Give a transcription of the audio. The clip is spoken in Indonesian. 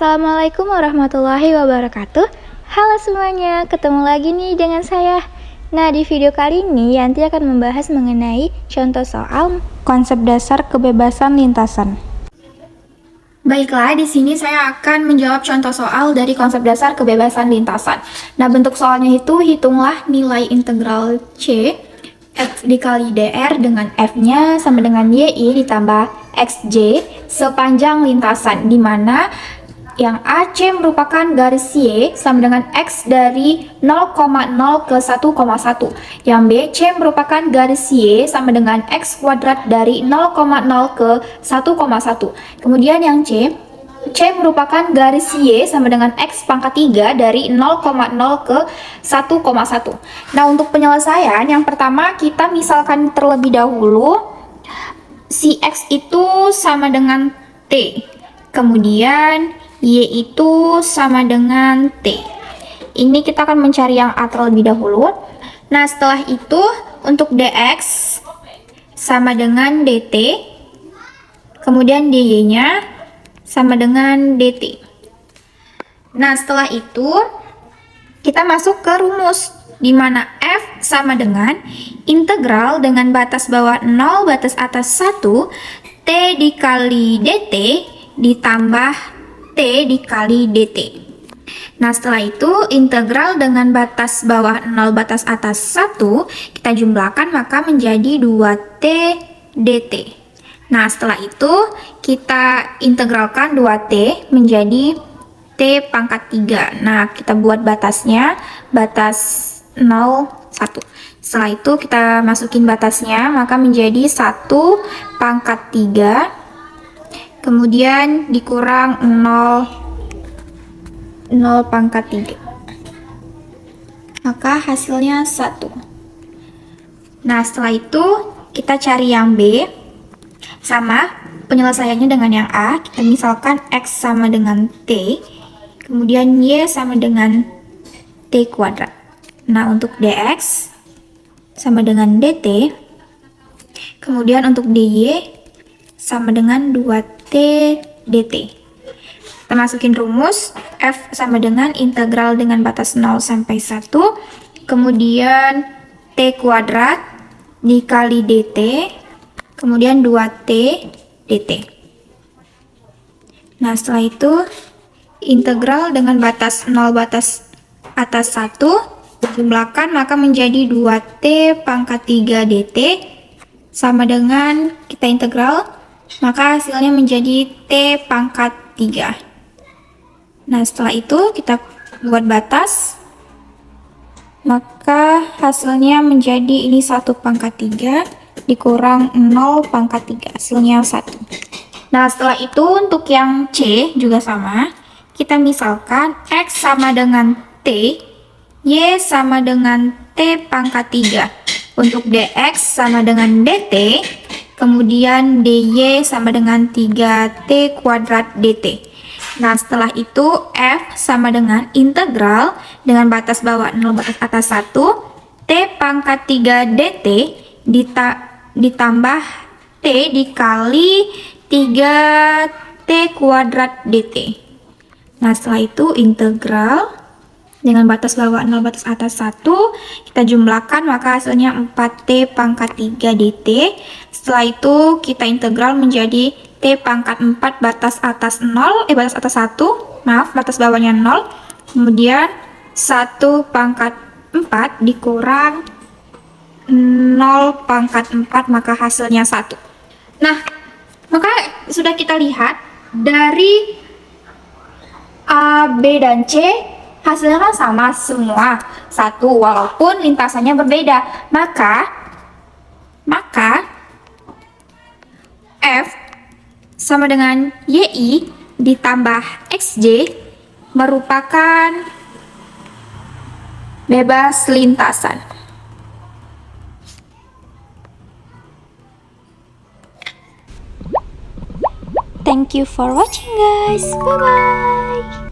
Assalamualaikum warahmatullahi wabarakatuh. Halo semuanya, ketemu lagi nih dengan saya. Nah, di video kali ini Yanti akan membahas mengenai contoh soal konsep dasar kebebasan lintasan. Baiklah, di sini saya akan menjawab contoh soal dari konsep dasar kebebasan lintasan. Nah, bentuk soalnya itu hitunglah nilai integral C F dikali dr dengan F-nya sama dengan YI ditambah XJ sepanjang lintasan, di mana yang AC merupakan garis Y sama dengan X dari 0,0 ke 1,1. Yang BC merupakan garis Y sama dengan X kuadrat dari 0,0 ke 1,1. Kemudian yang C merupakan garis Y sama dengan X pangkat 3 dari 0,0 ke 1,1. Nah, untuk penyelesaian, yang pertama kita misalkan terlebih dahulu si X itu sama dengan T. Kemudian Y itu sama dengan T. Ini kita akan mencari yang A terlebih dahulu. Nah, setelah itu untuk DX sama dengan DT. Kemudian DY-nya sama dengan DT. Nah, setelah itu kita masuk ke rumus, di mana F sama dengan integral dengan batas bawah 0, batas atas 1, T dikali DT ditambah T dikali DT. Nah, setelah itu integral dengan batas bawah 0, batas atas 1 kita jumlahkan, maka menjadi 2T DT. Nah, setelah itu kita integralkan 2T menjadi T pangkat 3. Nah, kita buat batasnya, batas 0, 1. Setelah itu kita masukin batasnya, maka menjadi 1 pangkat 3. Kemudian dikurang 0 pangkat 3. Maka hasilnya 1. Nah, setelah itu kita cari yang B. Sama penyelesaiannya dengan yang A. Kita misalkan X sama dengan T. Kemudian Y sama dengan T kuadrat. Nah, untuk DX sama dengan DT. Kemudian untuk DY sama dengan 2T DT. Kita masukin rumus, F sama dengan integral dengan batas 0 sampai 1, kemudian T kuadrat dikali DT, kemudian 2T DT. Nah, setelah itu integral dengan batas 0, batas atas 1 dijumlahkan, maka menjadi 2T pangkat 3 DT sama dengan kita integral, maka hasilnya menjadi T pangkat 3. Nah, setelah itu kita buat batas, maka hasilnya menjadi ini 1 pangkat 3 dikurang 0 pangkat 3, hasilnya 1. Nah, setelah itu untuk yang C juga sama. Kita misalkan X sama dengan T, Y sama dengan T pangkat 3. Untuk DX sama dengan DT, kemudian DY sama dengan 3T kuadrat DT. Nah, setelah itu F sama dengan integral dengan batas bawah 0, batas atas 1, T pangkat 3 DT ditambah T dikali 3T kuadrat DT. Nah, setelah itu integral dengan batas bawah 0, batas atas 1 kita jumlahkan, maka hasilnya 4T pangkat 3 DT. Setelah itu kita integral menjadi T pangkat 4 batas atas 0, batas atas 1, maaf, batas bawahnya 0, kemudian 1 pangkat 4 dikurang 0 pangkat 4, maka hasilnya 1. Nah, maka sudah kita lihat dari A, B, dan C hasilnya kan sama semua, 1, walaupun lintasannya berbeda. Maka F sama dengan YI ditambah XJ merupakan bebas lintasan. Thank you for watching, guys. Bye bye.